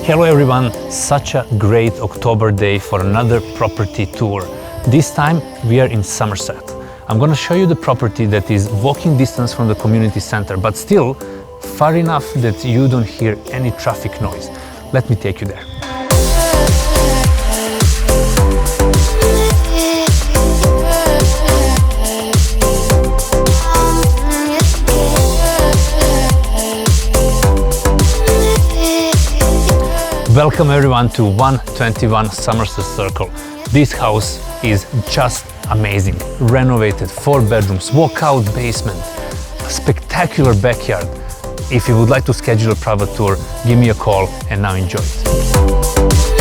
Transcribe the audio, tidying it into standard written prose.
Hello everyone, such a great October day for another property tour. This time we are in Somerset. I'm going to show you the property that is walking distance from the community center, but still far enough that you don't hear any traffic noise. Let me take you there. Welcome everyone to 121 Somerset Circle. This house is just amazing. Renovated, 4 bedrooms, walkout basement, spectacular backyard. If you would like to schedule a private tour, give me a call and now enjoy it.